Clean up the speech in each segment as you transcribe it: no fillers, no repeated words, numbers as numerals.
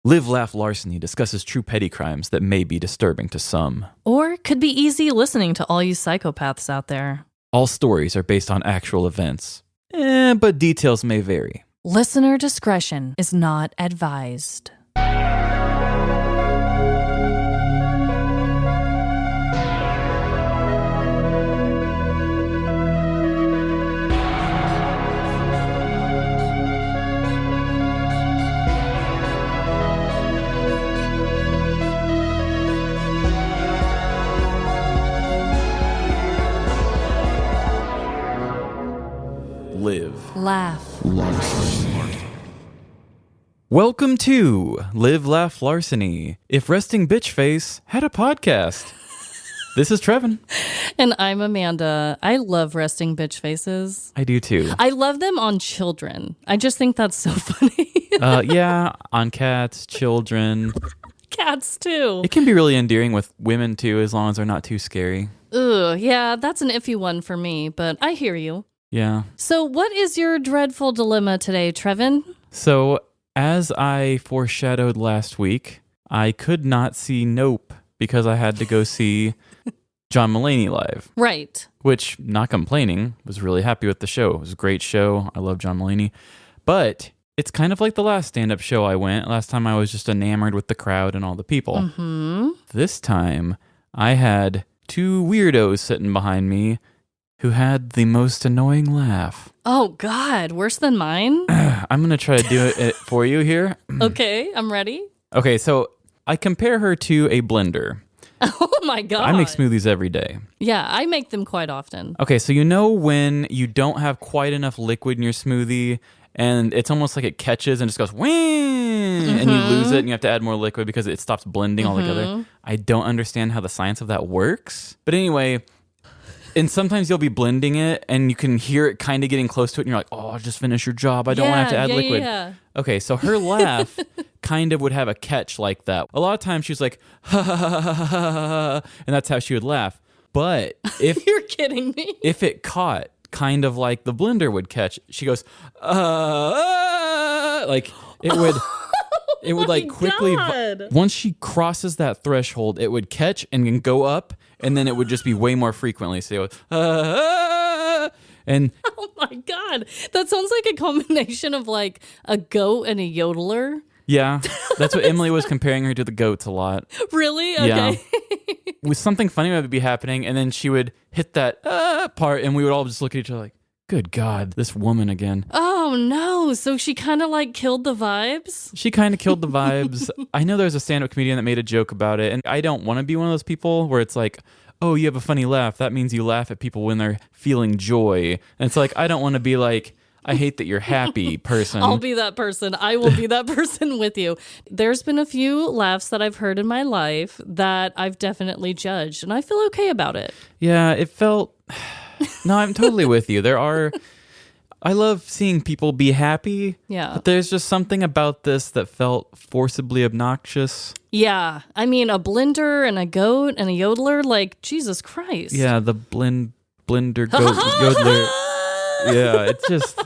Live, Laugh, Larceny discusses true petty crimes that may be disturbing to some. Or could be easy listening to all you psychopaths out there. All stories are based on actual events, but details may vary. Listener discretion is not advised. Live, Laugh. Larceny. Welcome to Live, Laugh, Larceny. If Resting Bitch Face had a podcast. This is Trevin. And I'm Amanda. I love resting bitch faces. I do too. I love them on children. I just think that's so funny. Yeah, on cats, children. Cats too. It can be really endearing with women too, as long as they're not too scary. Ugh, yeah, that's an iffy one for me, but I hear you. Yeah. So what is your dreadful dilemma today, Trevin? So, as I foreshadowed last week, I could not see Nope because I had to go see John Mulaney live. Right. Which, not complaining, was really happy with the show. It was a great show. I love John Mulaney. But it's kind of like the last stand-up show I went. Last time I was just enamored with the crowd and all the people. Mm-hmm. This time, I had two weirdos sitting behind me who had the most annoying laugh. Oh, God. Worse than mine? I'm going to try to do it for you here. Okay, I'm ready. Okay, so I compare her to a blender. Oh, my God. I make smoothies every day. Yeah, I make them quite often. Okay, so you know when you don't have quite enough liquid in your smoothie and it's almost like it catches and just goes, wing, and you lose it and you have to add more liquid because it stops blending altogether. I don't understand how the science of that works. But anyway, and sometimes you'll be blending it and you can hear it kind of getting close to it and you're like, oh, just finish your job. I don't want to have to add liquid. Yeah. Okay, so her laugh kind of would have a catch like that. A lot of times she's like, ha ha ha ha ha ha, and that's how she would laugh. But if You're kidding me. if it caught kind of like the blender would catch, she goes, like it would. It would like quickly, once she crosses that threshold, it would catch and then go up, and then it would just be way more frequently. So it would, and Oh my God. That sounds like a combination of like a goat and a yodeler. yeah, that's what Emily was comparing her to the goats a lot. Really? Okay. Yeah. With something funny would be happening, and then she would hit that part, and we would all just look at each other like, good God, this woman again. Oh no. So she kind of like killed the vibes? She kind of killed the vibes. I know there's a stand-up comedian that made a joke about it, and I don't want to be one of those people where it's like, oh, you have a funny laugh. That means you laugh at people when they're feeling joy. And it's like, I don't want to be like, I hate that you're happy person. I'll be that person. I will be that person with you. There's been a few laughs that I've heard in my life that I've definitely judged, and I feel okay about it. Yeah, it felt... No, I'm totally with you. I love seeing people be happy. Yeah. But there's just something about this that felt forcibly obnoxious. Yeah. I mean, a blender and a goat and a yodeler, like, Jesus Christ. Yeah, the blender goat yodeler. Yeah, it's just...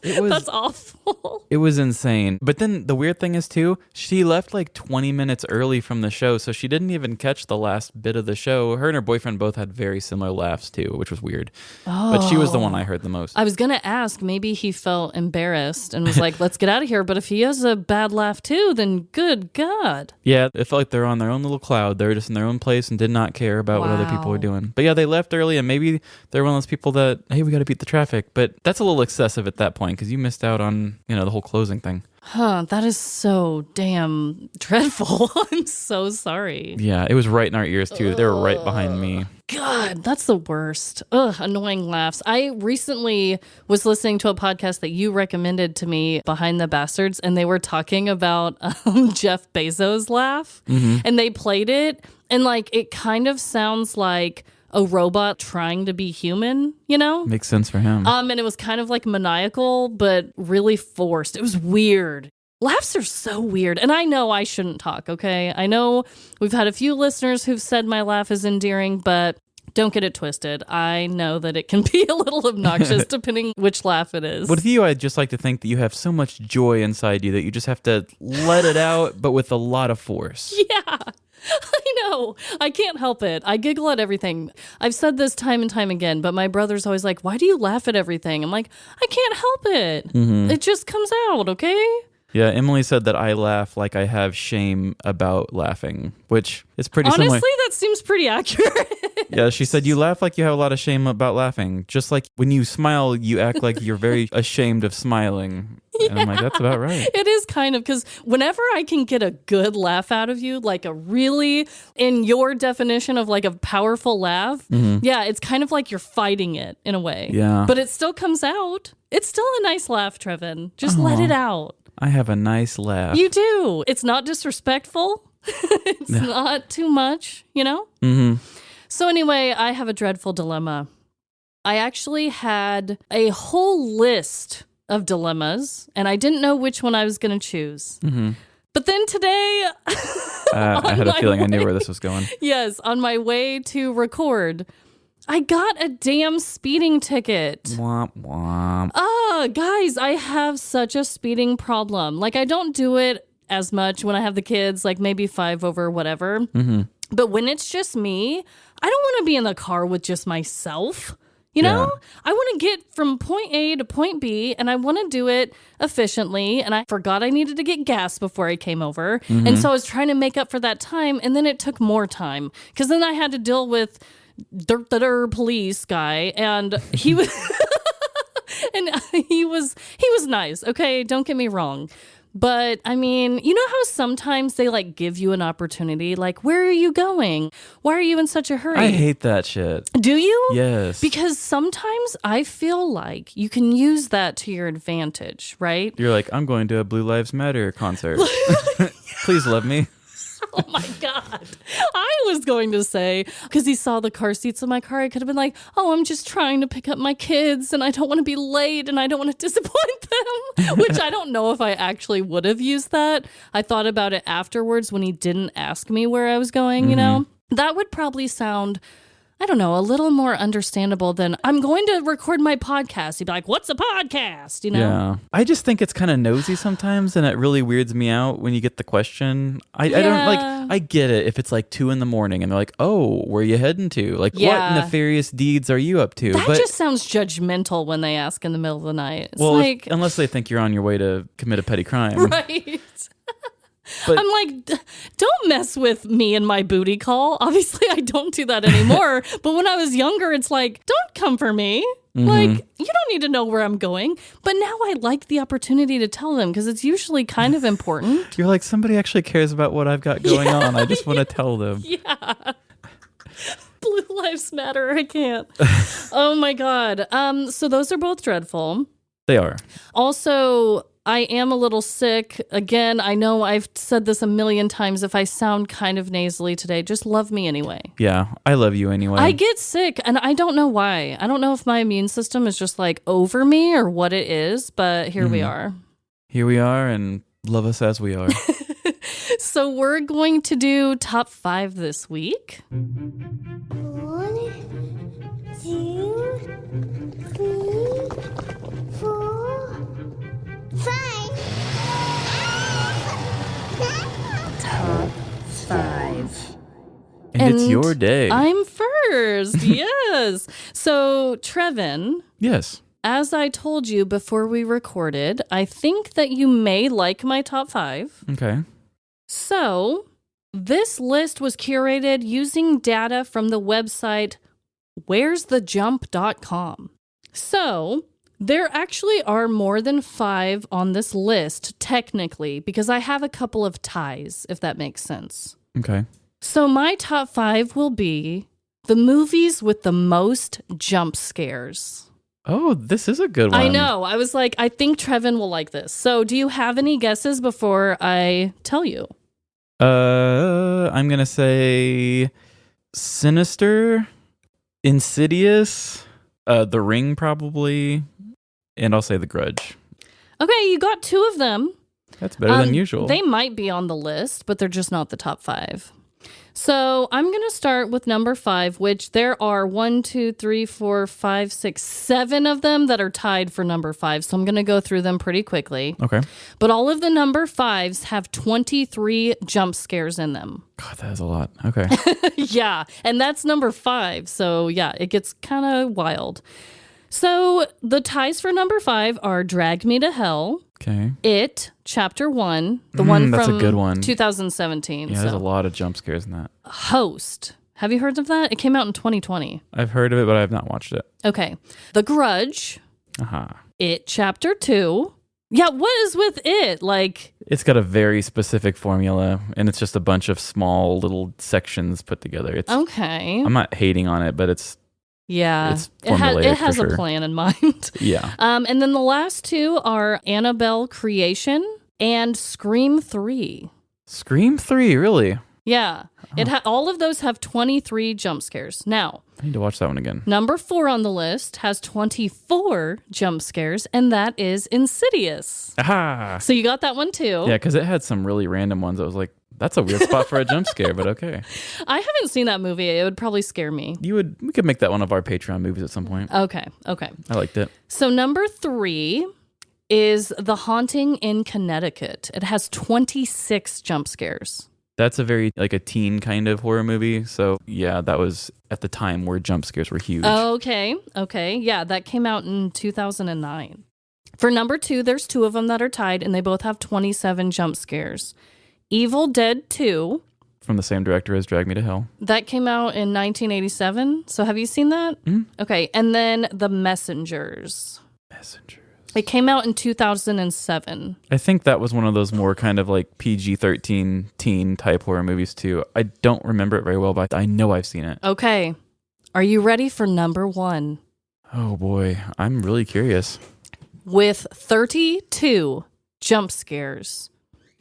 That's awful. It was insane. But then the weird thing is, too, she left like 20 minutes early from the show, so she didn't even catch the last bit of the show. Her and her boyfriend both had very similar laughs, too, which was weird. Oh. But she was the one I heard the most. I was going to ask, maybe he felt embarrassed and was like, let's get out of here. But if he has a bad laugh, too, then good God. Yeah, it felt like they were on their own little cloud. They were just in their own place and did not care about what other people were doing. But yeah, they left early, and maybe they're one of those people that, hey, we got to beat the traffic. But that's a little excessive at that point, because you missed out on, the whole closing thing. Huh, that is so damn dreadful. I'm so sorry. Yeah, it was right in our ears, too. They were right behind me. God, that's the worst. Ugh, annoying laughs. I recently was listening to a podcast that you recommended to me, Behind the Bastards, and they were talking about Jeff Bezos' laugh. Mm-hmm. And they played it, and like it kind of sounds like a robot trying to be human, Makes sense for him. And it was kind of like maniacal, but really forced. It was weird. Laughs are so weird. And I know I shouldn't talk, okay? I know we've had a few listeners who've said my laugh is endearing, but Don't get it twisted. I know that it can be a little obnoxious depending which laugh it is. With you, I'd just like to think that you have so much joy inside you that you just have to let it out, but with a lot of force. Yeah. I know. I can't help it. I giggle at everything. I've said this time and time again, but my brother's always like, why do you laugh at everything? I'm like, I can't help it. It just comes out, okay? Yeah, Emily said that I laugh like I have shame about laughing, which is pretty Honestly, similar. that seems pretty accurate. Yeah, she said you laugh like you have a lot of shame about laughing. Just like when you smile, you act like you're very ashamed of smiling. And I'm like, that's about right. It is kind of, because whenever I can get a good laugh out of you, like a really, in your definition of like a powerful laugh, yeah, it's kind of like you're fighting it in a way. Yeah. But it still comes out. It's still a nice laugh, Trevin. Just let it out. I have a nice laugh. You do. It's not disrespectful. It's not too much, you know? Mm-hmm. So anyway, I have a dreadful dilemma. I actually had a whole list of dilemmas, and I didn't know which one I was going to choose. Mm-hmm. But then today, I had a feeling I knew where this was going. yes, on my way to record, I got a damn speeding ticket. Womp womp. Guys, I have such a speeding problem. Like, I don't do it as much when I have the kids, like maybe 5 over whatever. Mm-hmm. But when it's just me, I don't want to be in the car with just myself. You know, Yeah. I want to get from point A to point B, and I want to do it efficiently. And I forgot I needed to get gas before I came over. And so I was trying to make up for that time. And then it took more time because then I had to deal with the police guy. And he was and he was nice. OK, don't get me wrong. But I mean, you know how sometimes they like give you an opportunity, like, where are you going? Why are you in such a hurry? I hate that shit. Do you? Yes. Because sometimes I feel like you can use that to your advantage, right? You're like, I'm going to a Blue Lives Matter concert. Please love me. Oh my God. I was going to say, because he saw the car seats in my car, I could have been like, oh, I'm just trying to pick up my kids and I don't want to be late and I don't want to disappoint them, which I don't know if I actually would have used that. I thought about it afterwards when he didn't ask me where I was going, you know? That would probably sound, I don't know, a little more understandable than I'm going to record my podcast. He'd be like, what's a podcast? You know? Yeah. I just think it's kind of nosy sometimes, and it really weirds me out when you get the question. I don't like, I get it if it's like 2 a.m. and they're like, oh, where are you heading to? Like, Yeah. what nefarious deeds are you up to? That just sounds judgmental when they ask in the middle of the night. It's well, like, unless they think you're on your way to commit a petty crime. right. But- I'm like, don't mess with me and my booty call. Obviously, I don't do that anymore. But when I was younger, it's like, don't come for me. Like, you don't need to know where I'm going. But now I like the opportunity to tell them because it's usually kind of important. You're like, somebody actually cares about what I've got going on. I just want to tell them. Yeah. Blue Lives Matter. I can't. Oh my God. So those are both dreadful. They are. Also, I am a little sick. Again, I know I've said this a million times. If I sound kind of nasally today, just love me anyway. Yeah, I love you anyway. I get sick and I don't know why. I don't know if my immune system is just like over me or what it is, but here we are. Here we are, and love us as we are. So we're going to do top 5 this week. 1, 2, 3, 4, 5. Top 5. And it's your day. I'm first. Yes. So, Trevin, Yes. as I told you before we recorded, I think that you may like my top 5. Okay. So, this list was curated using data from the website where'sthejump.com. So, there actually are more than 5 on this list, technically, because I have a couple of ties, if that makes sense. Okay. So, my top 5 will be the movies with the most jump scares. Oh, this is a good one. I know. I was like, I think Trevin will like this. So, do you have any guesses before I tell you? I'm going to say Sinister, Insidious, The Ring probably, and I'll say The Grudge. Okay, you got 2 of them. That's better than usual. They might be on the list, but they're just not the top 5. So I'm going to start with number 5, which there are 1, 2, 3, 4, 5, 6, 7 of them that are tied for number 5. So I'm going to go through them pretty quickly. Okay. But all of the number 5s have 23 jump scares in them. God, that is a lot. Okay. Yeah. And that's number 5. So yeah, it gets kind of wild. So the ties for number 5 are Drag Me to Hell, Okay. It, Chapter 1, the one that's from a good one. 2017. Yeah, there's a lot of jump scares in that. Host. Have you heard of that? It came out in 2020. I've heard of it, but I have not watched it. Okay. The Grudge, Aha. It, Chapter 2. Yeah, what is with it? Like, It's got a very specific formula, and it's just a bunch of small little sections put together. It's. okay. I'm not hating on it, but it's Yeah. it's It has, formulaic it has for a sure. plan in mind. Yeah. And then the last 2 are Annabelle Creation and Scream 3. Scream 3, really? Yeah. All of those have 23 jump scares. Now, I need to watch that one again. number 4 on the list has 24 jump scares, and that is Insidious. Aha! So you got that one too. Yeah, because it had some really random ones. I was like, that's a weird spot for a jump scare, but okay. I haven't seen that movie. It would probably scare me. We could make that one of our Patreon movies at some point. Okay. I liked it. So number 3 is The Haunting in Connecticut. It has 26 jump scares. That's a very like a teen kind of horror movie. So yeah, that was at the time where jump scares were huge. Okay. Yeah, that came out in 2009. For number 2, there's 2 of them that are tied, and they both have 27 jump scares. Evil Dead 2. From the same director as Drag Me to Hell. That came out in 1987. So have you seen that? Okay. And then The Messengers. Messengers. It came out in 2007. I think that was one of those more kind of like PG-13 teen type horror movies too. I don't remember it very well, but I know I've seen it. Okay. Are you ready for number 1? Oh boy, I'm really curious. With 32 jump scares.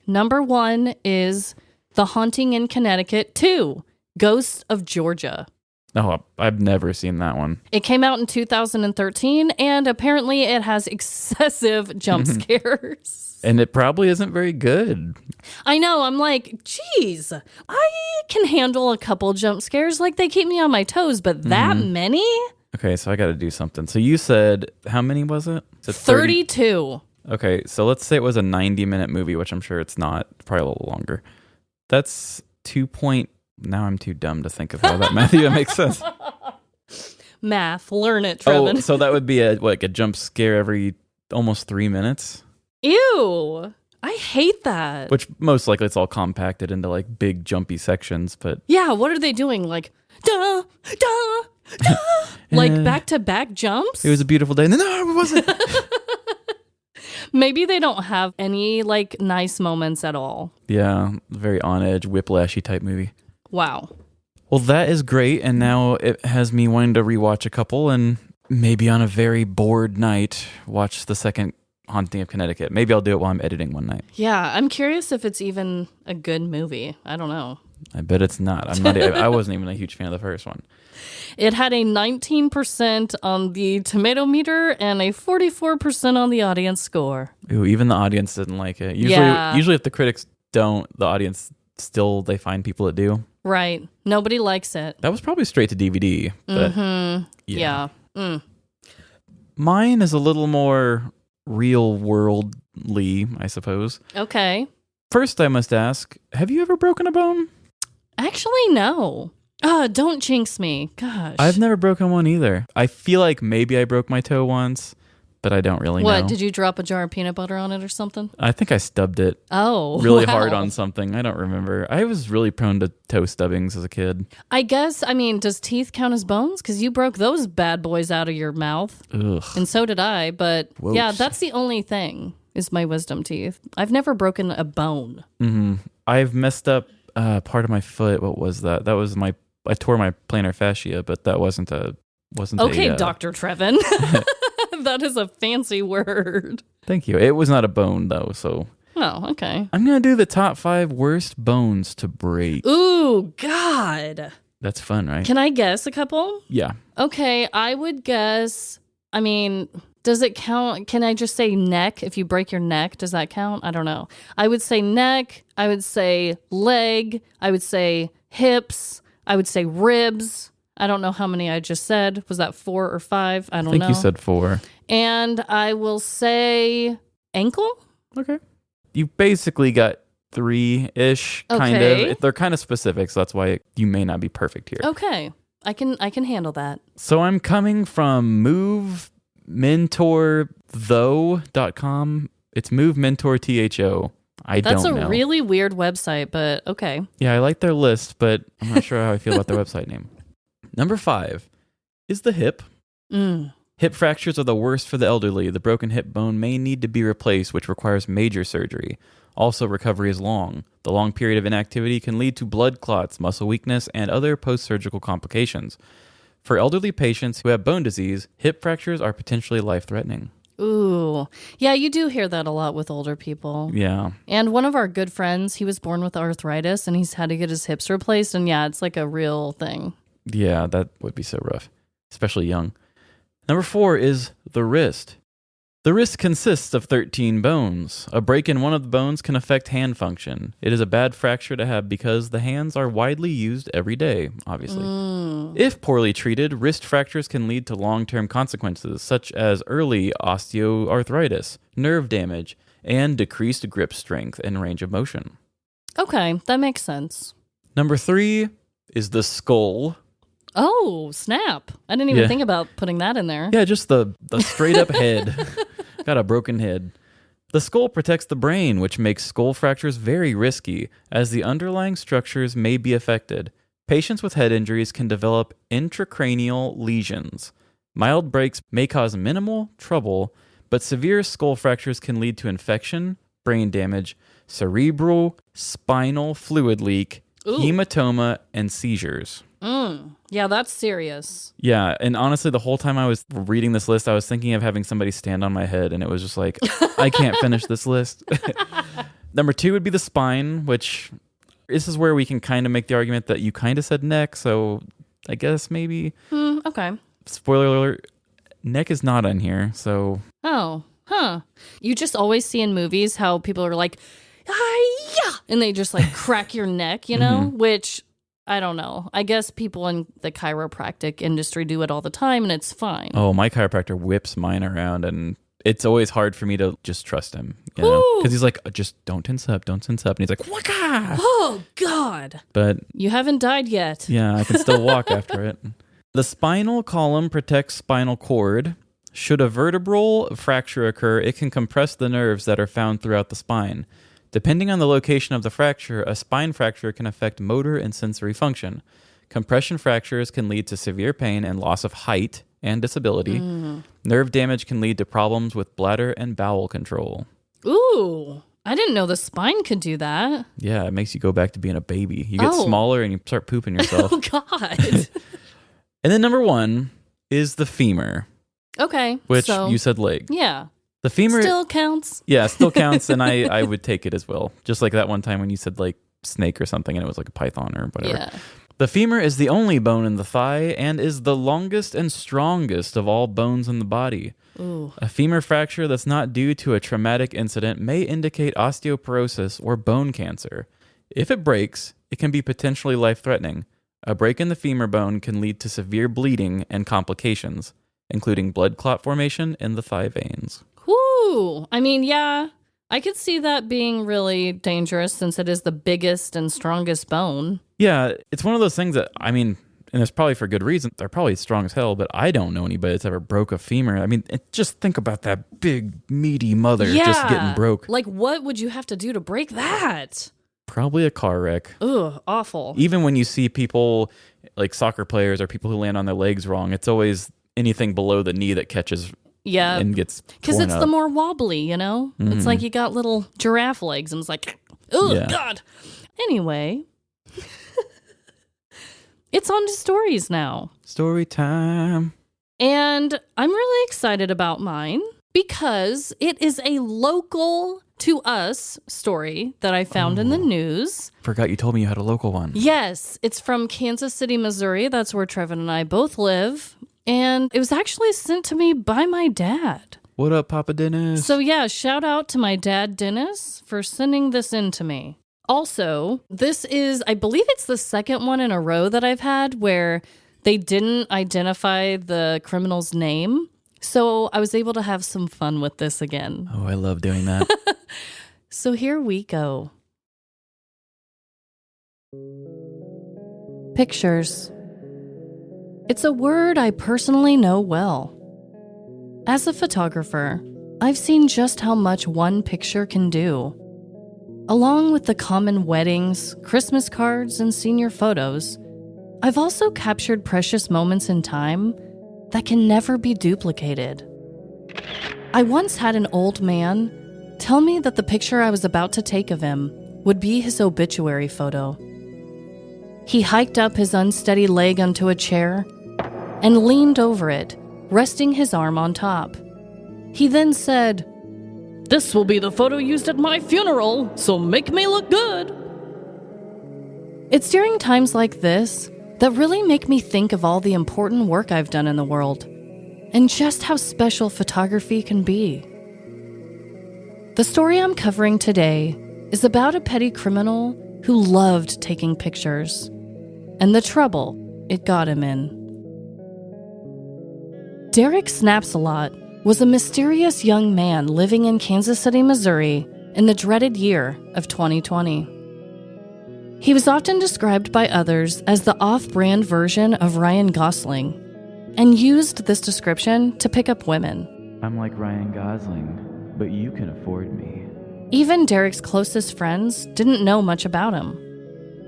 Number 1 is The Haunting in Connecticut 2, Ghosts of Georgia. Oh, I've never seen that one. It came out in 2013, and apparently it has excessive jump scares. And it probably isn't very good. I know, I'm like, geez, I can handle a couple jump scares. Like, they keep me on my toes, but that many? Okay, so I got to do something. So you said, how many was it? So 32. Okay, so let's say it was a 90-minute movie, which I'm sure it's not. Probably a little longer. That's 2 Now I'm too dumb to think of how that math even makes sense. Math, learn it, Trevin. Oh, so that would be a jump scare every almost 3 minutes? Ew. I hate that. Which most likely it's all compacted into like big jumpy sections, but Yeah, what are they doing? Like, duh, duh, duh. Like back-to-back jumps? it was a beautiful day. No, it wasn't. Maybe they don't have any like nice moments at all. Yeah, very on edge, whiplashy type movie. Wow. Well, that is great, and now it has me wanting to rewatch a couple, and maybe on a very bored night, watch the second Haunting of Connecticut. Maybe I'll do it while I'm editing one night. Yeah, I'm curious if it's even a good movie. I don't know. I bet it's not. I wasn't even a huge fan of the first one. It had a 19% on the tomato meter and a 44% on the audience score. Ooh, even the audience didn't like it. Yeah. Usually if the critics don't, the audience still, they find people that do. Right. Nobody likes it. That was probably straight to DVD. But Yeah. Mine is a little more real worldly, I suppose. Okay. First, I must ask, have you ever broken a bone? Actually, no. Don't jinx me. Gosh. I've never broken one either. I feel like maybe I broke my toe once, but I don't really know. What, did you drop a jar of peanut butter on it or something? I think I stubbed it Oh, really wow. hard on something. I don't remember. I was really prone to toe stubbings as a kid. I guess, does teeth count as bones? Because you broke those bad boys out of your mouth. Ugh. And so did I. But Whoops. yeah, that's the only thing is my wisdom teeth. I've never broken a bone. I've messed up part of my foot. What was that? I tore my plantar fascia, but that wasn't Okay, a, Dr. Trevin. That is a fancy word. Thank you. It was not a bone though, so Oh, okay. I'm gonna do the top 5 worst bones to break. Ooh, God. That's fun, right? Can I guess a couple? Yeah. Okay, I would guess, does it count? Can I just say neck? If you break your neck, does that count? I don't know. I would say neck. I would say leg. I would say hips. I would say ribs. I don't know how many I just said. Was that 4 or 5? I don't know. I think you said 4. And I will say ankle. Okay. You basically got 3-ish, kind Okay. of. They're kind of specific, so that's why you may not be perfect here. Okay. I can handle that. So I'm coming from movementortho.com. It's movementortho. I That's don't know. a really weird website, but okay. Yeah, I like their list, but I'm not sure how I feel about their website name. Number 5 is the hip. Hip fractures are the worst for the elderly. The broken hip bone may need to be replaced, which requires major surgery. Also, recovery is long. The long period of inactivity can lead to blood clots, muscle weakness, and other post-surgical complications. For elderly patients who have bone disease, hip fractures are potentially life-threatening. Ooh. Yeah, you do hear that a lot with older people. Yeah. And one of our good friends, he was born with arthritis and he's had to get his hips replaced. And yeah, it's like a real thing. Yeah, that would be so rough, especially young. Number 4 is the wrist. The wrist consists of 13 bones. A break in one of the bones can affect hand function. It is a bad fracture to have because the hands are widely used every day, obviously. If poorly treated, wrist fractures can lead to long-term consequences, such as early osteoarthritis, nerve damage, and decreased grip strength and range of motion. Okay, that makes sense. Number 3 is the skull. Oh, snap. I didn't even Yeah. think about putting that in there. Yeah, just the straight-up head. Got a broken head. The skull protects the brain, which makes skull fractures very risky, as the underlying structures may be affected. Patients with head injuries can develop intracranial lesions. Mild breaks may cause minimal trouble, but severe skull fractures can lead to infection, brain damage, cerebral spinal fluid leak, hematoma, and seizures. Yeah, that's serious. Yeah, and honestly, the whole time I was reading this list, I was thinking of having somebody stand on my head, and it was just like, I can't finish this list. Number 2 would be the spine, which this is where we can kind of make the argument that you kind of said neck, so I guess maybe. Okay. Spoiler alert, neck is not on here, so. Oh, huh. You just always see in movies how people are like, "Hi-ya!" and they just like crack your neck, you know, which I don't know. I guess people in the chiropractic industry do it all the time and it's fine. Oh, my chiropractor whips mine around, and it's always hard for me to just trust him, you know? Because he's like, just don't tense up, don't tense up. And he's like, waka! Oh, God. But You haven't died yet. yeah, I can still walk after it. The spinal column protects spinal cord. Should a vertebral fracture occur, it can compress the nerves that are found throughout the spine. Depending on the location of the fracture, a spine fracture can affect motor and sensory function. Compression fractures can lead to severe pain and loss of height and disability. Nerve damage can lead to problems with bladder and bowel control. Ooh, I didn't know the spine could do that. Yeah, it makes you go back to being a baby. You get Oh. smaller and you start pooping yourself. Oh, God. And then number 1 is the femur, Okay. which so, you said leg. yeah. The femur Still counts. Yeah, still counts, and I would take it as well. Just like that one time when you said like snake or something, and it was like a python or whatever. Yeah. The femur is the only bone in the thigh and is the longest and strongest of all bones in the body. Ooh. A femur fracture that's not due to a traumatic incident may indicate osteoporosis or bone cancer. If it breaks, it can be potentially life-threatening. A break in the femur bone can lead to severe bleeding and complications, including blood clot formation in the thigh veins. Whoo. I mean, yeah, I could see that being really dangerous since it is the biggest and strongest bone. Yeah, it's one of those things that, I mean, and it's probably for good reason. They're probably strong as hell, but I don't know anybody that's ever broke a femur. I mean, just think about that big, meaty mother just getting broke. Like, what would you have to do to break that? Probably a car wreck. Ugh, awful. Even when you see people, like soccer players or people who land on their legs wrong, it's always anything below the knee that catches Yeah. and gets Because torn it's up. the more wobbly, you know? It's like you got little giraffe legs and it's like, oh, Yeah. God. Anyway, it's on to stories now. Story time. And I'm really excited about mine because it is a local to us story that I found in the news. Forgot you told me you had a local one. Yes, it's from Kansas City, Missouri. That's where Trevin and I both live. And it was actually sent to me by my dad. What up, Papa Dennis? So yeah, shout out to my dad, Dennis, for sending this in to me. Also, this is, I believe it's the second one in a row that I've had where they didn't identify the criminal's name. So I was able to have some fun with this again. Oh, I love doing that. So here we go. Pictures. It's a word I personally know well. As a photographer, I've seen just how much one picture can do. Along with the common weddings, Christmas cards, and senior photos, I've also captured precious moments in time that can never be duplicated. I once had an old man tell me that the picture I was about to take of him would be his obituary photo. He hiked up his unsteady leg onto a chair and leaned over it, resting his arm on top. He then said, "This will be the photo used at my funeral, so make me look good." It's during times like this that really make me think of all the important work I've done in the world and just how special photography can be. The story I'm covering today is about a petty criminal who loved taking pictures and the trouble it got him in. Derek Snapsalot was a mysterious young man living in Kansas City, Missouri in the dreaded year of 2020. He was often described by others as the off-brand version of Ryan Gosling and used this description to pick up women. I'm like Ryan Gosling, but you can afford me. Even Derek's closest friends didn't know much about him.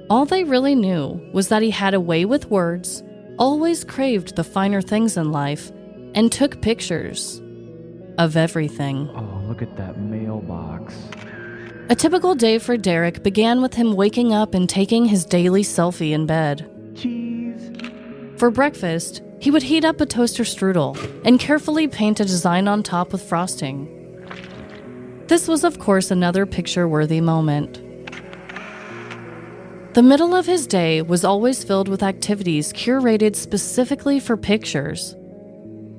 All they really knew was that he had a way with words, always craved the finer things in life, and took pictures of everything. Oh, look at that mailbox. A typical day for Derek began with him waking up and taking his daily selfie in bed. Cheese. For breakfast, he would heat up a toaster strudel and carefully paint a design on top with frosting. This was, of course, another picture-worthy moment. The middle of his day was always filled with activities curated specifically for pictures.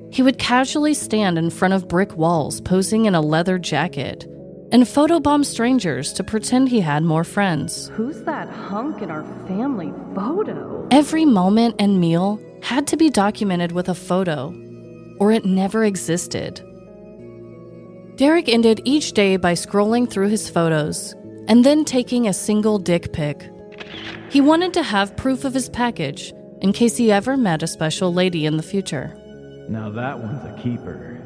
He would casually stand in front of brick walls posing in a leather jacket and photobomb strangers to pretend he had more friends. Who's that hunk in our family photo? Every moment and meal had to be documented with a photo, or it never existed. Derek ended each day by scrolling through his photos and then taking a single dick pic. He wanted to have proof of his package in case he ever met a special lady in the future. Now that one's a keeper.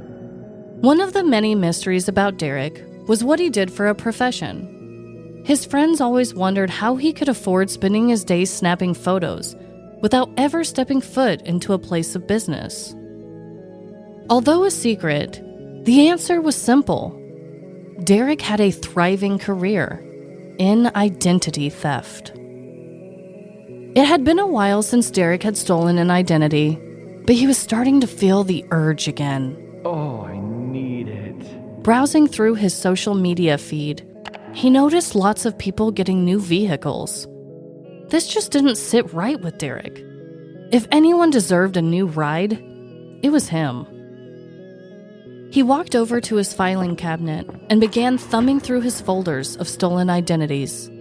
One of the many mysteries about Derek was what he did for a profession. His friends always wondered how he could afford spending his days snapping photos without ever stepping foot into a place of business. Although a secret, the answer was simple. Derek had a thriving career in identity theft. It had been a while since Derek had stolen an identity, but he was starting to feel the urge again. Oh, I need it. Browsing through his social media feed, he noticed lots of people getting new vehicles. This just didn't sit right with Derek. If anyone deserved a new ride, it was him. He walked over to his filing cabinet and began thumbing through his folders of stolen identities.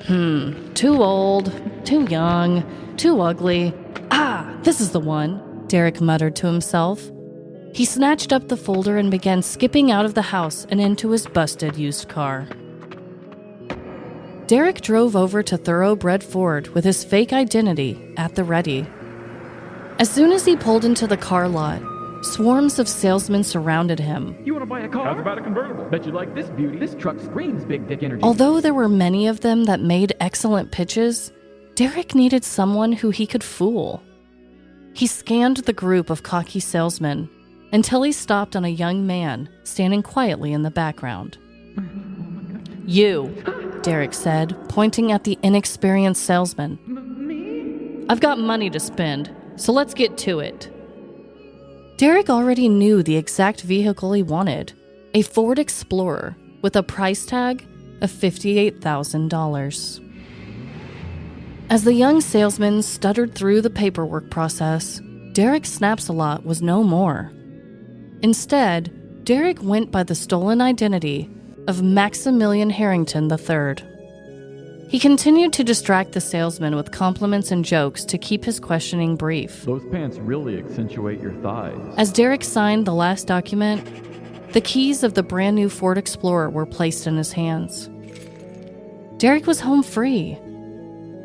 Too old, too young, too ugly. This is the one, Derek muttered to himself. He snatched up the folder and began skipping out of the house and into his busted used car. Derek drove over to Thoroughbred Ford with his fake identity at the ready. As soon as he pulled into the car lot, swarms of salesmen surrounded him. You want to buy a car? How's about a convertible? Bet you like this beauty. This truck screams big dick energy. Although there were many of them that made excellent pitches, Derek needed someone who he could fool. He scanned the group of cocky salesmen until he stopped on a young man standing quietly in the background. "You," Derek said, pointing at the inexperienced salesman. Me? "I've got money to spend, so let's get to it." Derek already knew the exact vehicle he wanted, a Ford Explorer with a price tag of $58,000. As the young salesman stuttered through the paperwork process, Derek Snapsalot was no more. Instead, Derek went by the stolen identity of Maximilian Harrington III. He continued to distract the salesman with compliments and jokes to keep his questioning brief. Those pants really accentuate your thighs. As Derek signed the last document, the keys of the brand new Ford Explorer were placed in his hands. Derek was home free.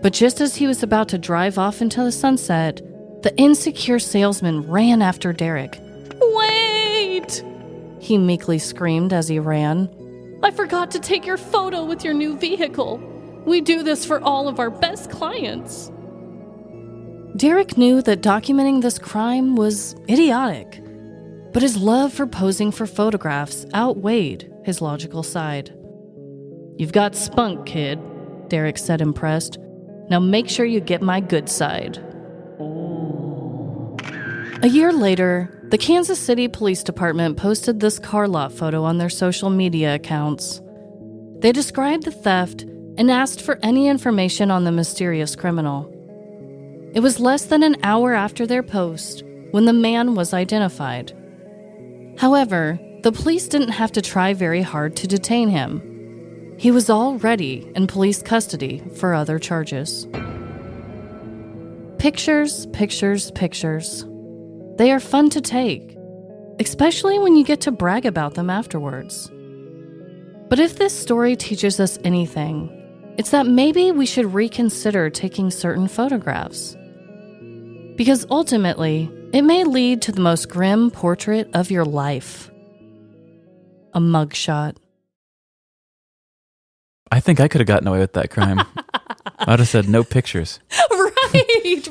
But just as he was about to drive off into the sunset, the insecure salesman ran after Derek. "Wait!" he meekly screamed as he ran. "I forgot to take your photo with your new vehicle. We do this for all of our best clients." Derek knew that documenting this crime was idiotic, but his love for posing for photographs outweighed his logical side. "You've got spunk, kid," Derek said, impressed. "Now make sure you get my good side." A year later, the Kansas City Police Department posted this car lot photo on their social media accounts. They described the theft and asked for any information on the mysterious criminal. It was less than an hour after their post when the man was identified. However, the police didn't have to try very hard to detain him. He was already in police custody for other charges. Pictures, pictures, pictures. They are fun to take, especially when you get to brag about them afterwards. But if this story teaches us anything, it's that maybe we should reconsider taking certain photographs. Because ultimately, it may lead to the most grim portrait of your life. A mugshot. I think I could have gotten away with that crime. I would have said no pictures.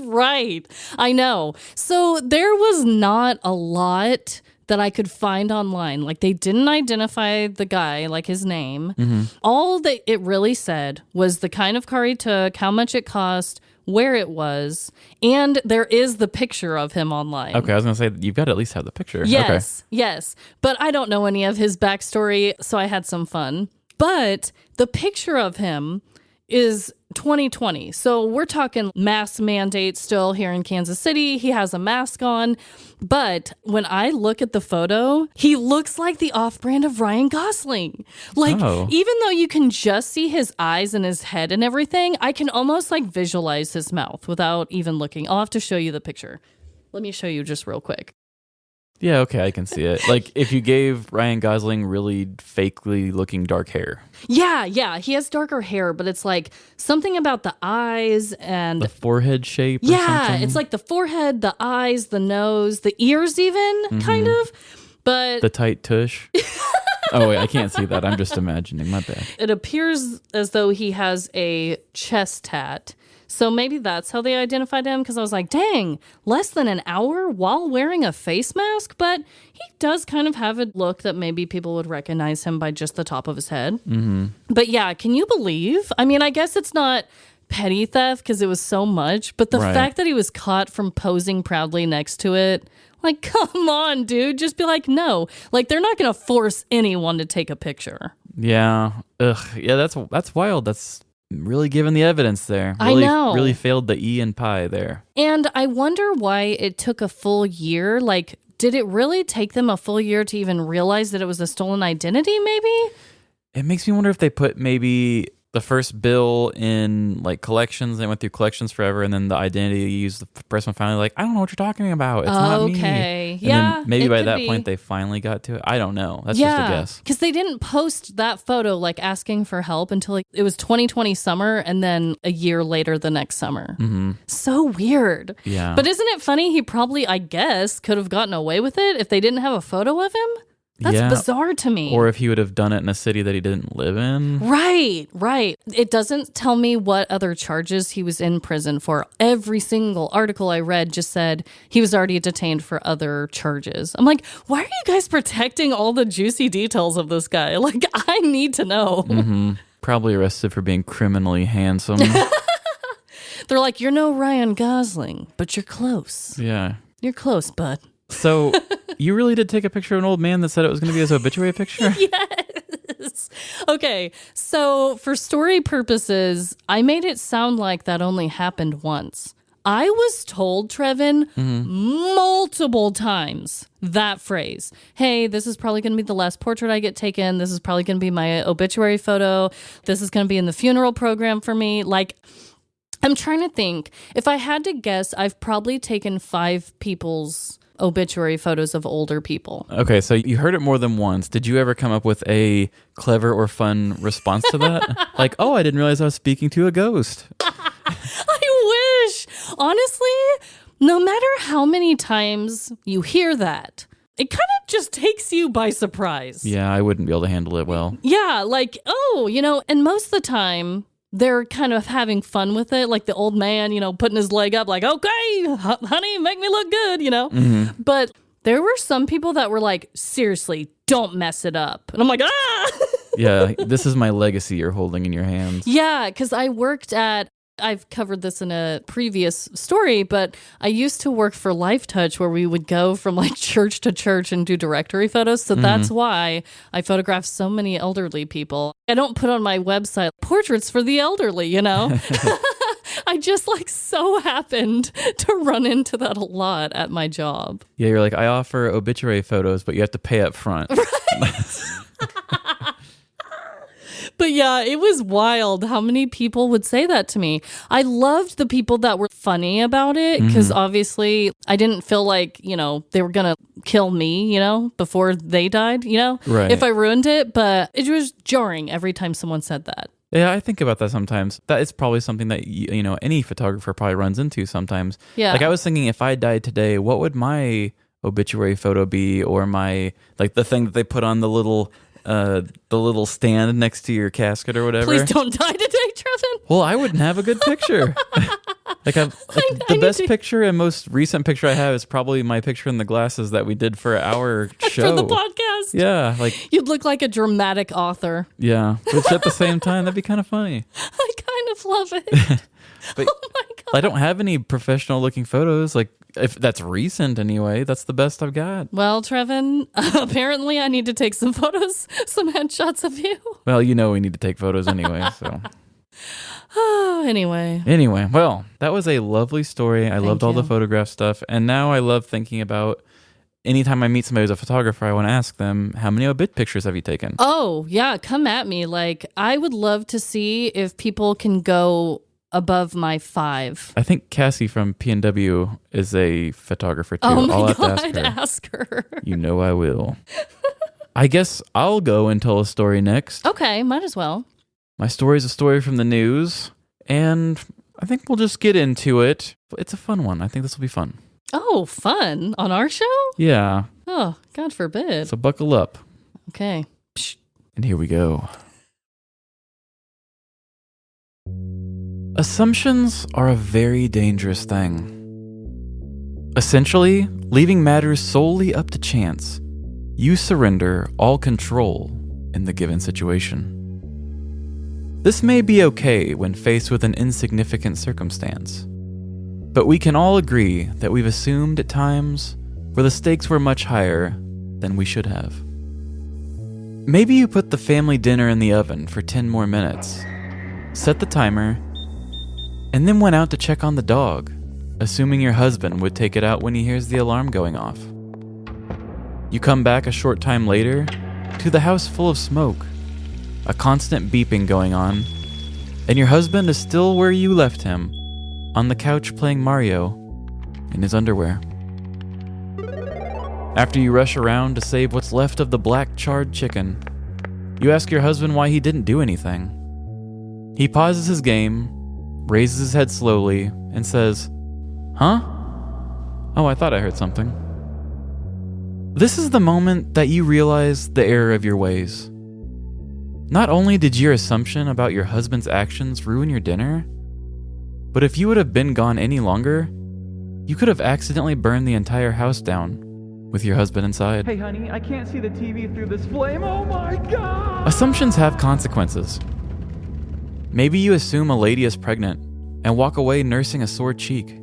Right. I know. So there was not a lot that I could find online. Like, they didn't identify the guy, like his name. Mm-hmm. All that it really said was the kind of car he took, how much it cost, where it was, and there is the picture of him online. Okay, I was going to say, you've got to at least have the picture. Yes, yes. But I don't know any of his backstory, so I had some fun. But the picture of him is 2020. So we're talking mask mandate still here in Kansas City. He has a mask on. But when I look at the photo, he looks like the off-brand of Ryan Gosling. Like, even though you can just see his eyes and his head and everything, I can almost like visualize his mouth without even looking. I'll have to show you the picture. Let me show you just real quick. Yeah, okay, I can see it. Like, if you gave Ryan Gosling really fakely looking dark hair. Yeah, he has darker hair, but it's like something about the eyes and the forehead shape or something. It's like the forehead, the eyes, the nose, the ears even, kind of. But the tight tush. Oh, wait, I can't see that. I'm just imagining. My bad. It appears as though he has a chest tat. So maybe that's how they identified him, because I was like, dang, less than an hour while wearing a face mask? But he does kind of have a look that maybe people would recognize him by just the top of his head. Mm-hmm. But yeah, can you believe? I mean, I guess it's not petty theft because it was so much, but the fact that he was caught from posing proudly next to it, like, come on, dude, just be like, no. Like, they're not going to force anyone to take a picture. Yeah. Ugh. Yeah, that's wild. That's really giving the evidence there. Really, I know. Really failed the E in pie there. And I wonder why it took a full year. Like, did it really take them a full year to even realize that it was a stolen identity, maybe? It makes me wonder if they put maybe the first bill in like collections. They went through collections forever, and then the identity used the person finally like, I don't know what you're talking about. It's not me. Okay. And Yeah. then maybe by that be. point they finally got to it. I don't know. That's just a guess. Because they didn't post that photo like asking for help until like, it was 2020 summer, and then a year later the next summer. Mm-hmm. So weird. Yeah. But isn't it funny? He probably, I guess, could have gotten away with it if they didn't have a photo of him. That's bizarre to me. Or if he would have done it in a city that he didn't live in. Right. It doesn't tell me what other charges he was in prison for. Every single article I read just said he was already detained for other charges. I'm like, why are you guys protecting all the juicy details of this guy? Like, I need to know. Mm-hmm. Probably arrested for being criminally handsome. They're like, you're no Ryan Gosling, but you're close. Yeah. You're close, bud. So you really did take a picture of an old man that said it was going to be his obituary picture? Yes. Okay. So for story purposes, I made it sound like that only happened once. I was told, Trevin, multiple times that phrase. Hey, this is probably going to be the last portrait I get taken. This is probably going to be my obituary photo. This is going to be in the funeral program for me. Like, I'm trying to think. If I had to guess, I've probably taken 5 people's obituary photos of older people. Okay, so you heard it more than once. Did you ever come up with a clever or fun response to that? Like, oh, I didn't realize I was speaking to a ghost. I wish. Honestly, no matter how many times you hear that, it kind of just takes you by surprise. Yeah, I wouldn't be able to handle it well. Yeah, like, oh, and most of the time, they're kind of having fun with it, like the old man, putting his leg up, like, okay, honey, make me look good, But there were some people that were like, seriously, don't mess it up. And I'm like, ah! Yeah, this is my legacy you're holding in your hands. Yeah, because I've covered this in a previous story, but I used to work for Lifetouch where we would go from like church to church and do directory photos. So that's why I photograph so many elderly people. I don't put on my website portraits for the elderly, I just like so happened to run into that a lot at my job. Yeah, you're like, I offer obituary photos, but you have to pay up front. But yeah, it was wild how many people would say that to me. I loved the people that were funny about it because obviously I didn't feel like, they were going to kill me, before they died, Right. if I ruined it. But it was jarring every time someone said that. Yeah, I think about that sometimes. That is probably something that, any photographer probably runs into sometimes. Yeah. Like I was thinking if I died today, what would my obituary photo be, or my, like the thing that they put on the little stand next to your casket or whatever. Please don't die today, Trevin. Well, I wouldn't have a good picture. The best picture and most recent picture I have is probably my picture in the glasses that we did for our show. For the podcast. Yeah, like you'd look like a dramatic author. Yeah, which at the same time, that'd be kind of funny. I kind of love it. But oh my God. I don't have any professional looking photos. Like, if that's recent anyway, that's the best I've got. Well, Trevin, apparently I need to take some photos, some headshots of you. Well, we need to take photos anyway, so. Oh, anyway. Anyway, well, that was a lovely story. I loved all you. the photograph stuff. And now I love thinking about anytime I meet somebody who's a photographer, I want to ask them, how many obit pictures have you taken? Oh, yeah. Come at me. Like, I would love to see if people can go above my 5. I think Cassie from PNW is a photographer too. Oh my I'll God, have to ask her. You know I will. I guess I'll go and tell a story next. Okay, might as well. My story is a story from the news, and I think we'll just get into it. It's a fun one. I think this will be fun. Oh, fun. On our show? Yeah. Oh, God forbid. So buckle up. Okay. And here we go. Assumptions are a very dangerous thing. Essentially, leaving matters solely up to chance, you surrender all control in the given situation. This may be okay when faced with an insignificant circumstance, but we can all agree that we've assumed at times where the stakes were much higher than we should have. Maybe you put the family dinner in the oven for 10 more minutes, set the timer, and then went out to check on the dog, assuming your husband would take it out when he hears the alarm going off. You come back a short time later to the house full of smoke, a constant beeping going on, and your husband is still where you left him, on the couch playing Mario in his underwear. After you rush around to save what's left of the black charred chicken, you ask your husband why he didn't do anything. He pauses his game, raises his head slowly, and says, "Huh? Oh, I thought I heard something." This is the moment that you realize the error of your ways. Not only did your assumption about your husband's actions ruin your dinner, but if you would have been gone any longer, you could have accidentally burned the entire house down with your husband inside. Hey, honey, I can't see the TV through this flame. Oh my God! Assumptions have consequences. Maybe you assume a lady is pregnant and walk away nursing a sore cheek.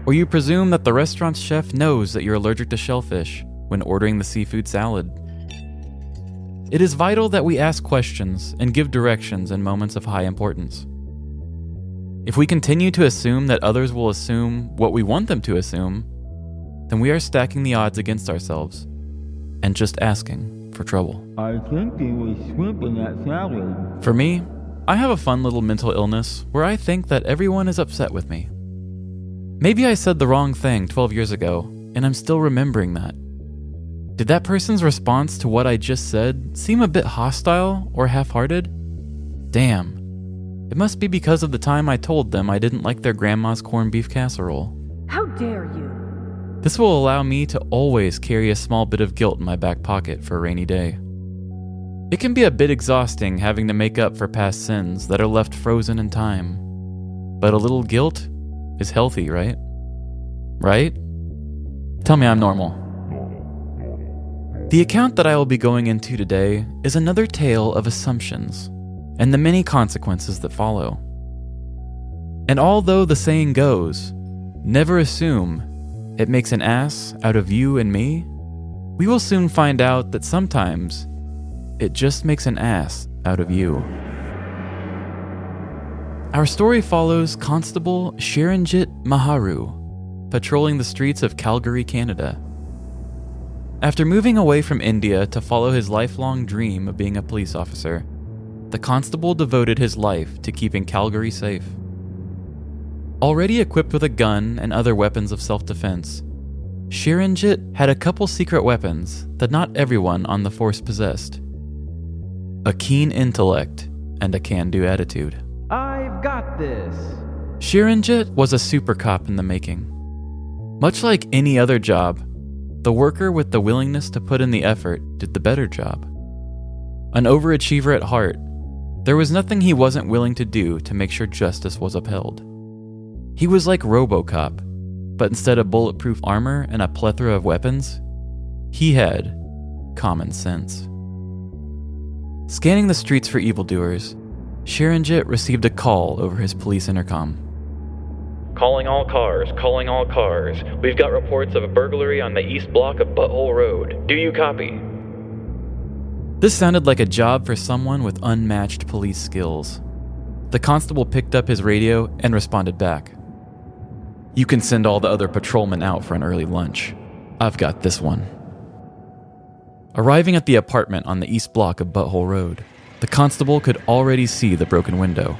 Or you presume that the restaurant's chef knows that you're allergic to shellfish when ordering the seafood salad. It is vital that we ask questions and give directions in moments of high importance. If we continue to assume that others will assume what we want them to assume, then we are stacking the odds against ourselves and just asking for trouble. I think he was sweeping that salad. For me, I have a fun little mental illness where I think that everyone is upset with me. Maybe I said the wrong thing 12 years ago, and I'm still remembering that. Did that person's response to what I just said seem a bit hostile or half-hearted? Damn. It must be because of the time I told them I didn't like their grandma's corned beef casserole. How dare you? This will allow me to always carry a small bit of guilt in my back pocket for a rainy day. It can be a bit exhausting having to make up for past sins that are left frozen in time. But a little guilt is healthy, right? Right? Tell me I'm normal. The account that I will be going into today is another tale of assumptions and the many consequences that follow. And although the saying goes, never assume, it makes an ass out of you and me, we will soon find out that sometimes it just makes an ass out of you. Our story follows Constable Shiranjit Maharu, patrolling the streets of Calgary, Canada. After moving away from India to follow his lifelong dream of being a police officer, the constable devoted his life to keeping Calgary safe. Already equipped with a gun and other weapons of self-defense, Shiranjit had a couple secret weapons that not everyone on the force possessed. A keen intellect and a can-do attitude. I've got this. Shiranjit was a super cop in the making. Much like any other job, the worker with the willingness to put in the effort did the better job. An overachiever at heart, there was nothing he wasn't willing to do to make sure justice was upheld. He was like RoboCop, but instead of bulletproof armor and a plethora of weapons, he had common sense. Scanning the streets for evildoers, Shiranjit received a call over his police intercom. Calling all cars. We've got reports of a burglary on the east block of Butthole Road. Do you copy? This sounded like a job for someone with unmatched police skills. The constable picked up his radio and responded back. You can send all the other patrolmen out for an early lunch. I've got this one. Arriving at the apartment on the east block of Butthole Road, the constable could already see the broken window.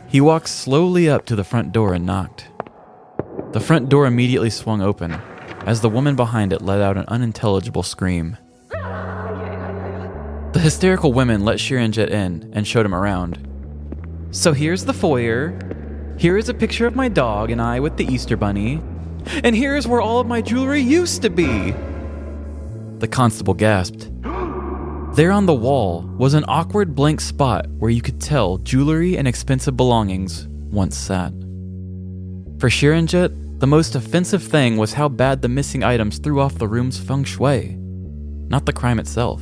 He walked slowly up to the front door and knocked. The front door immediately swung open as the woman behind it let out an unintelligible scream. The hysterical women let Shiranjit in and showed him around. So here's the foyer. Here is a picture of my dog and I with the Easter Bunny. And here's where all of my jewelry used to be. The constable gasped. There on the wall was an awkward blank spot where you could tell jewelry and expensive belongings once sat. For Shiranjit, the most offensive thing was how bad the missing items threw off the room's feng shui, not the crime itself.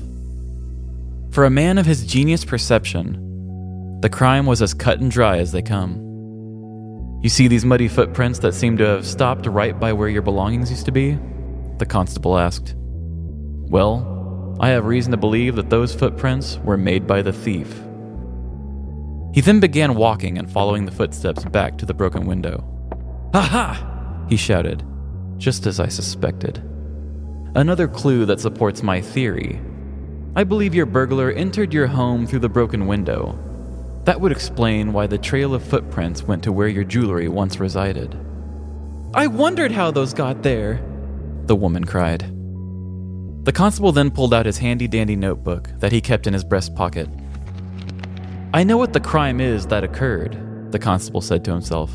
For a man of his genius perception, the crime was as cut and dry as they come. You see these muddy footprints that seem to have stopped right by where your belongings used to be? The constable asked. Well, I have reason to believe that those footprints were made by the thief. He then began walking and following the footsteps back to the broken window. Ha-ha! He shouted, just as I suspected. Another clue that supports my theory. I believe your burglar entered your home through the broken window. That would explain why the trail of footprints went to where your jewelry once resided. I wondered how those got there, the woman cried. The constable then pulled out his handy-dandy notebook that he kept in his breast pocket. I know what the crime is that occurred, the constable said to himself.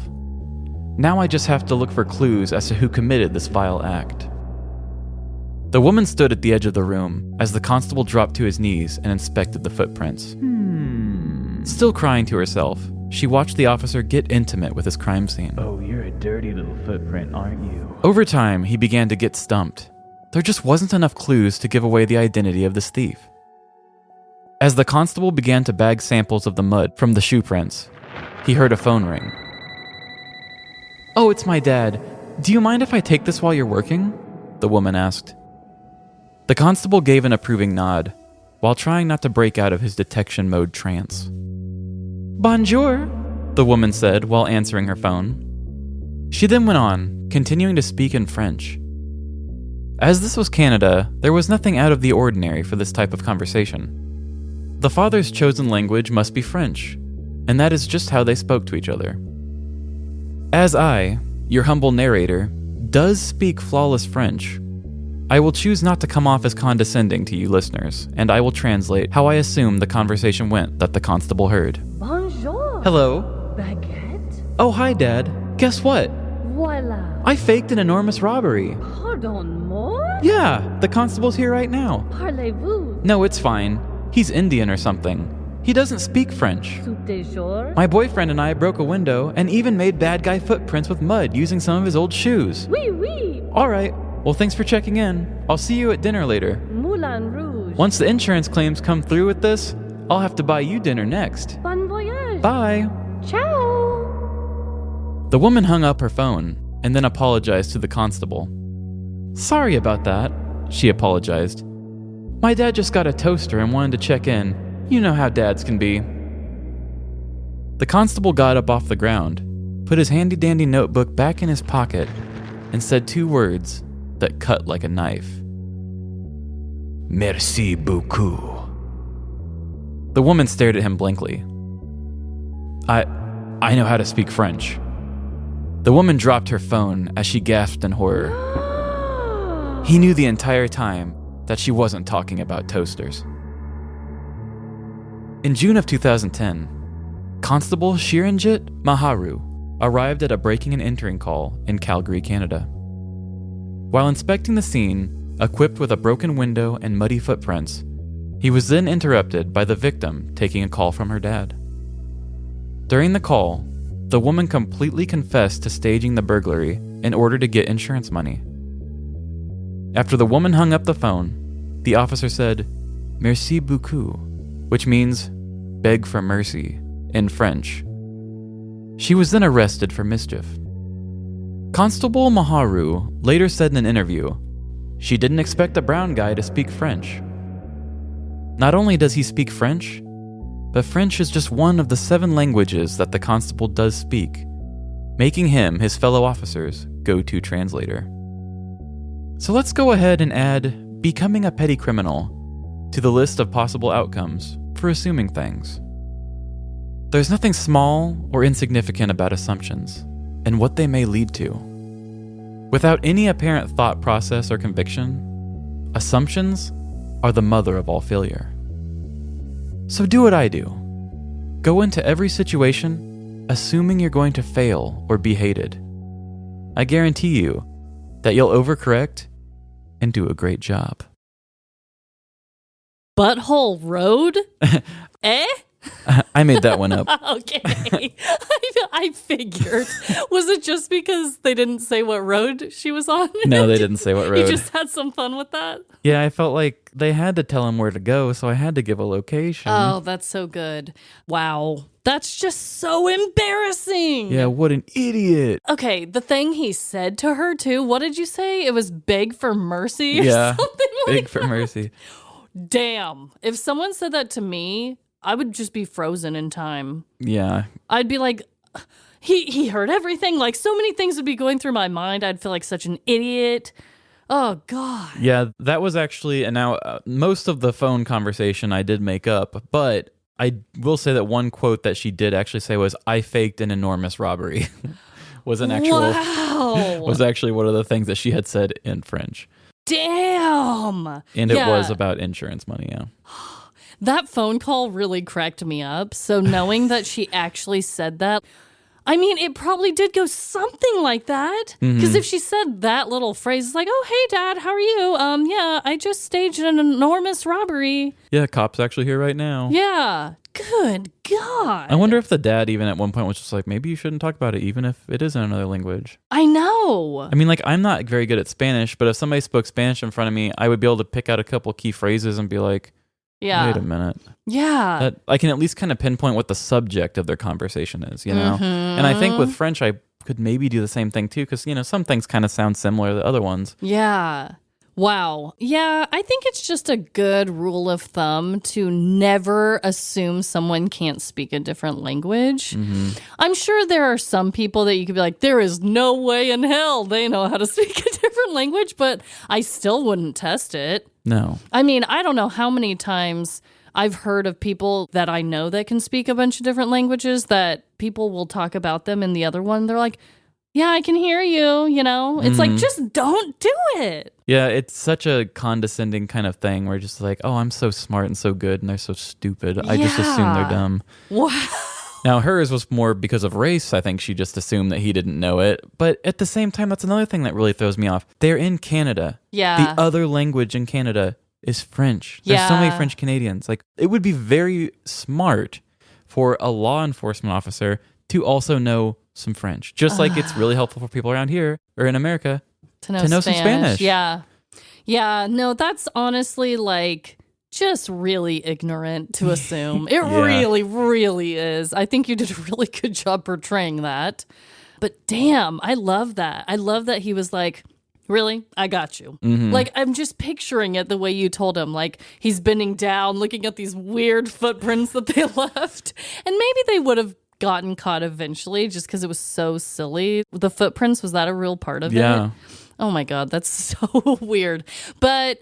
Now I just have to look for clues as to who committed this vile act. The woman stood at the edge of the room as the constable dropped to his knees and inspected the footprints. Still crying to herself, she watched the officer get intimate with his crime scene. Oh, you're a dirty little footprint, aren't you? Over time, he began to get stumped. There just wasn't enough clues to give away the identity of this thief. As the constable began to bag samples of the mud from the shoe prints, he heard a phone ring. Oh, it's my dad. Do you mind if I take this while you're working? The woman asked. The constable gave an approving nod, while trying not to break out of his detection mode trance. Bonjour. the woman said while answering her phone. She then went on, continuing to speak in French. As this was Canada, there was nothing out of the ordinary for this type of conversation. The father's chosen language must be French, and that is just how they spoke to each other. As I, your humble narrator, does speak flawless French, I will choose not to come off as condescending to you listeners, and I will translate how I assume the conversation went that the constable heard. Bonjour. Hello? Baguette. Oh, hi, Dad. Guess what? Voila. I faked an enormous robbery. Pardon moi? Yeah, the constable's here right now. Parlez-vous? No, it's fine. He's Indian or something. He doesn't speak French. Soup de jour? My boyfriend and I broke a window and even made bad guy footprints with mud using some of his old shoes. Oui, oui. All right. Well, thanks for checking in. I'll see you at dinner later. Moulin Rouge. Once the insurance claims come through with this, I'll have to buy you dinner next. Bon voyage. Bye. Ciao. The woman hung up her phone and then apologized to the constable. Sorry about that, she apologized. My dad just got a toaster and wanted to check in. You know how dads can be. The constable got up off the ground, put his handy-dandy notebook back in his pocket, and said 2 words that cut like a knife. Merci beaucoup. The woman stared at him blankly. I know how to speak French. The woman dropped her phone as she gasped in horror. He knew the entire time that she wasn't talking about toasters. In June of 2010, Constable Shiranjit Maharu arrived at a breaking and entering call in Calgary, Canada. While inspecting the scene, equipped with a broken window and muddy footprints, he was then interrupted by the victim taking a call from her dad. During the call, the woman completely confessed to staging the burglary in order to get insurance money. After the woman hung up the phone, the officer said, Merci beaucoup, which means beg for mercy in French. She was then arrested for mischief. Constable Maharu later said in an interview, she didn't expect a brown guy to speak French. Not only does he speak French, but French is just one of the 7 languages that the constable does speak, making him his fellow officers' go-to translator. So let's go ahead and add becoming a petty criminal to the list of possible outcomes for assuming things. There's nothing small or insignificant about assumptions and what they may lead to. Without any apparent thought process or conviction, assumptions are the mother of all failure. So do what I do. Go into every situation assuming you're going to fail or be hated. I guarantee you that you'll overcorrect and do a great job. Butthole Road? Eh? I made that one up. Okay. I figured. Was it just because they didn't say what road she was on? No, they didn't say what road. You just had some fun with that? Yeah, I felt like they had to tell him where to go, so I had to give a location. Oh, that's so good. Wow. That's just so embarrassing. Yeah, what an idiot. Okay, the thing he said to her, too, what did you say? It was beg for mercy or Yeah, something like beg for mercy. Damn. If someone said that to me, I would just be frozen in time. Yeah. I'd be like, he heard everything. Like, so many things would be going through my mind. I'd feel like such an idiot. Oh, God. Yeah, that was actually, and now most of the phone conversation I did make up, but I will say that one quote that she did actually say was, I faked an enormous robbery. was an actual, wow. was actually one of the things that she had said in French. Damn. And it was about insurance money, yeah. That phone call really cracked me up. So knowing that she actually said that, I mean, it probably did go something like that. Because if she said that little phrase, it's like, oh, hey, Dad, how are you? Yeah, I just staged an enormous robbery. Yeah, cops actually here right now. Yeah. Good God. I wonder if the dad even at one point was just like, maybe you shouldn't talk about it, even if it is in another language. I know. I mean, like, I'm not very good at Spanish, but if somebody spoke Spanish in front of me, I would be able to pick out a couple key phrases and be like, yeah. Wait a minute. Yeah. That I can at least kind of pinpoint what the subject of their conversation is, you know? And I think with French, I could maybe do the same thing too, because, you know, some things kind of sound similar to other ones. Yeah. Wow. Yeah, I think it's just a good rule of thumb to never assume someone can't speak a different language. I'm sure there are some people that you could be like, there is no way in hell they know how to speak a different language, but I still wouldn't test it. No. I mean, I don't know how many times I've heard of people that I know that can speak a bunch of different languages that people will talk about them in the other one. They're like, yeah, I can hear you, you know? It's like, just don't do it. Yeah, it's such a condescending kind of thing where just like, oh, I'm so smart and so good and they're so stupid. I just assume they're dumb. Wow. Now, hers was more because of race. I think she just assumed that he didn't know it. But at the same time, that's another thing that really throws me off. They're in Canada. Yeah. The other language in Canada is French. There's so many Yeah. French Canadians. Like, it would be very smart for a law enforcement officer to also know some French. Just like it's really helpful for people around here or in America to know some Spanish. Yeah. Yeah. No, that's honestly like just really ignorant to assume. It really, really is. I think you did a really good job portraying that. But damn, I love that. I love that he was like, really? I got you. Like, I'm just picturing it the way you told him. Like, he's bending down, looking at these weird footprints that they left. And maybe they would have gotten caught eventually just because it was so silly. The footprints, was that a real part of Yeah. it? Oh my God, that's so weird. But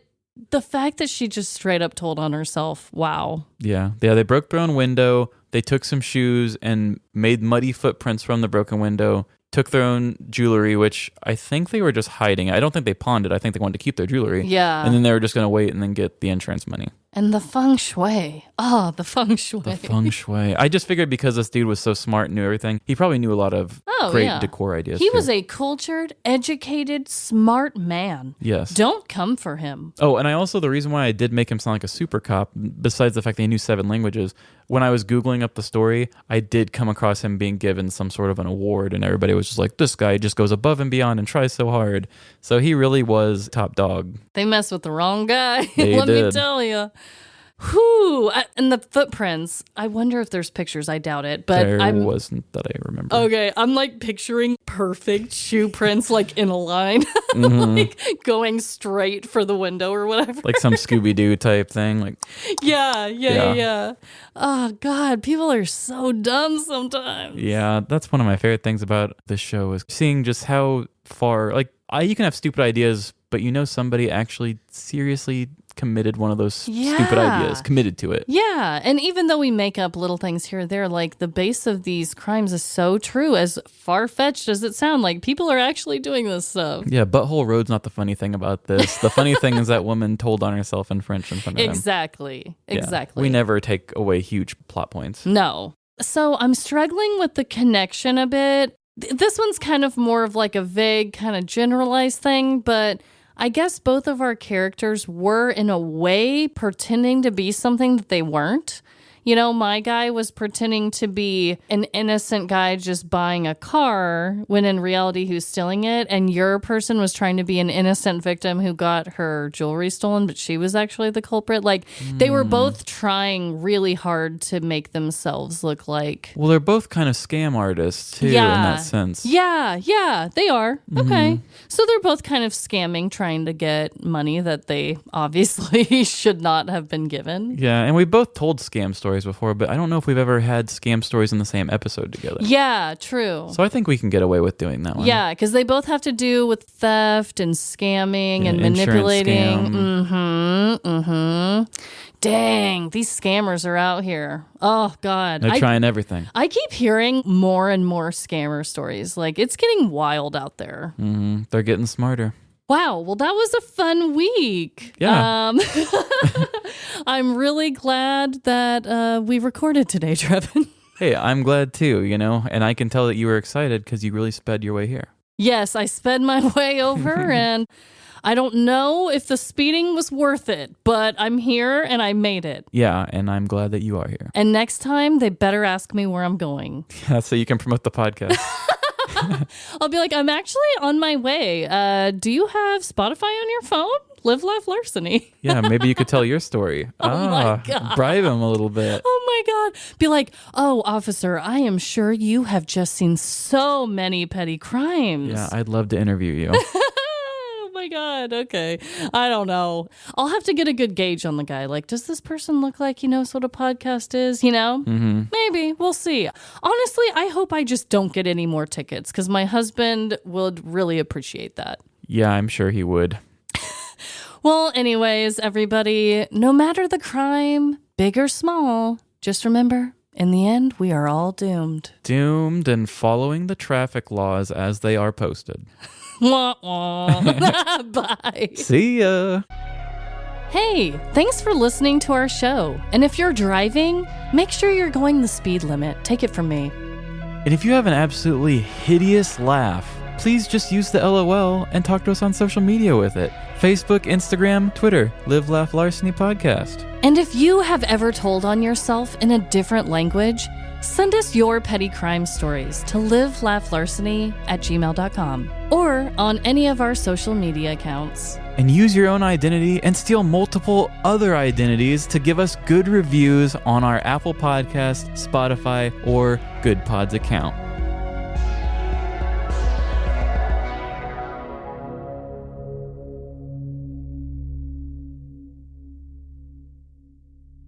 the fact that she just straight up told on herself, wow. Yeah. They broke their own window. They took some shoes and made muddy footprints from the broken window. Took their own jewelry, which I think they were just hiding. I don't think they pawned it. I think they wanted to keep their jewelry. Yeah. And then they were just going to wait and then get the insurance money. And the feng shui. Oh, the feng shui. The feng shui. I just figured because this dude was so smart and knew everything, he probably knew a lot of great decor ideas. He too. was a cultured, educated, smart man. Yes. Don't come for him. Oh, and the reason why I did make him sound like a super cop, besides the fact that he knew 7 languages, when I was Googling up the story, I did come across him being given some sort of an award, and everybody was just like, this guy just goes above and beyond and tries so hard. So he really was top dog. They messed with the wrong guy. They Let me did. tell you. Whew. And the footprints, I wonder if there's pictures. I doubt it. But There wasn't that I remember. Okay, I'm like picturing perfect shoe prints like in a line, like going straight for the window or whatever. Like some Scooby-Doo type thing. Like, Yeah. Oh God, people are so dumb sometimes. yeah, that's one of my favorite things about this show is seeing just how far, like, you can have stupid ideas, but somebody actually seriously committed one of those stupid ideas, committed to it. Yeah, and even though we make up little things here or there, like the base of these crimes is so true, as far-fetched as it sounds, like people are actually doing this stuff. Yeah, Butthole Road's not the funny thing about this. The funny thing is that woman told on herself in French in front of him. Exactly. Yeah. We never take away huge plot points. No. So I'm struggling with the connection a bit. This one's kind of more of like a vague, kind of generalized thing, but I guess both of our characters were, in a way, pretending to be something that they weren't. You know, my guy was pretending to be an innocent guy just buying a car when in reality he was stealing it. And your person was trying to be an innocent victim who got her jewelry stolen, but she was actually the culprit. Like, they were both trying really hard to make themselves look like... Well, they're both kind of scam artists, too, in that sense. Yeah, they are. Okay. So they're both kind of scamming, trying to get money that they obviously should not have been given. Yeah, and we both told scam stories before, but I don't know if we've ever had scam stories in the same episode together. Yeah, true. So I think we can get away with doing that one. Yeah, because they both have to do with theft and scamming and insurance manipulating. scam. Dang, these scammers are out here. Oh, God. They're trying everything. I keep hearing more and more scammer stories. Like, it's getting wild out there. They're getting smarter. Wow, well, that was a fun week. Yeah. I'm really glad that we recorded today, Trevin. Hey, I'm glad too, and I can tell that you were excited because you really sped your way here. Yes, I sped my way over, and I don't know if the speeding was worth it, but I'm here and I made it. Yeah, and I'm glad that you are here. And next time, they better ask me where I'm going. So you can promote the podcast. I'll be like, I'm actually on my way. Do you have Spotify on your phone? Live, Laugh, Larceny. Yeah, maybe you could tell your story. my God. Bribe him a little bit. Oh my God. Be like, oh, officer, I am sure you have just seen so many petty crimes. Yeah, I'd love to interview you. Oh my God. Okay. I don't know. I'll have to get a good gauge on the guy. Like, does this person look like he knows what a podcast is? You know? Mm-hmm. Maybe. We'll see. Honestly, I hope I just don't get any more tickets because my husband would really appreciate that. Yeah, I'm sure he would. Well, anyways, everybody, no matter the crime, big or small, just remember, in the end, we are all doomed. Doomed and following the traffic laws as they are posted. Wah, wah. Bye. See ya. Hey, thanks for listening to our show. And if you're driving, make sure you're going the speed limit. Take it from me. And if you have an absolutely hideous laugh, please just use the LOL and talk to us on social media with it. Facebook, Instagram, Twitter, Live Laugh Larceny Podcast. And if you have ever told on yourself in a different language, send us your petty crime stories to livelaughlarceny@gmail.com or on any of our social media accounts. And use your own identity and steal multiple other identities to give us good reviews on our Apple Podcast, Spotify, or Good Pods account.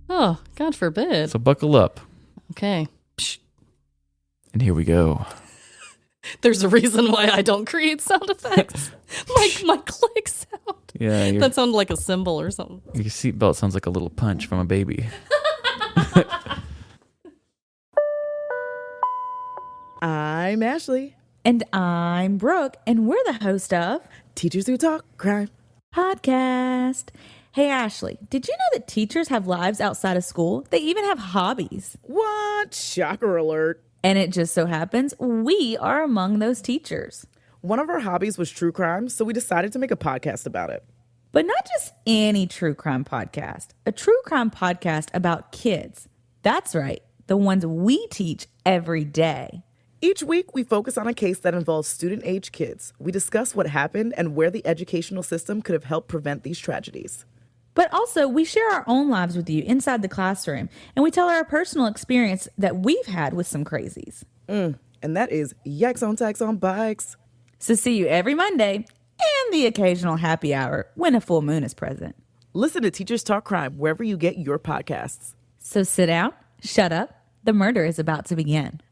Oh, God forbid. So buckle up. Okay. Psh. And here we go. There's a reason why I don't create sound effects. my click sound. Yeah, That sounded like a cymbal or something. your seatbelt sounds like a little punch from a baby. I'm Ashley. And I'm Brooke, and we're the host of Teachers Who Talk Crime Podcast. Hey, Ashley, did you know that teachers have lives outside of school? They even have hobbies. What? Shocker alert. And it just so happens we are among those teachers. One of our hobbies was true crime, so we decided to make a podcast about it. But not just any true crime podcast, a true crime podcast about kids. That's right, the ones we teach every day. Each week, we focus on a case that involves student-age kids. We discuss what happened and where the educational system could have helped prevent these tragedies. But also, we share our own lives with you inside the classroom, and we tell our personal experience that we've had with some crazies. And that is Yikes on Tax on Bikes. So see you every Monday and the occasional happy hour when a full moon is present. Listen to Teachers Talk Crime wherever you get your podcasts. So sit down, shut up, the murder is about to begin.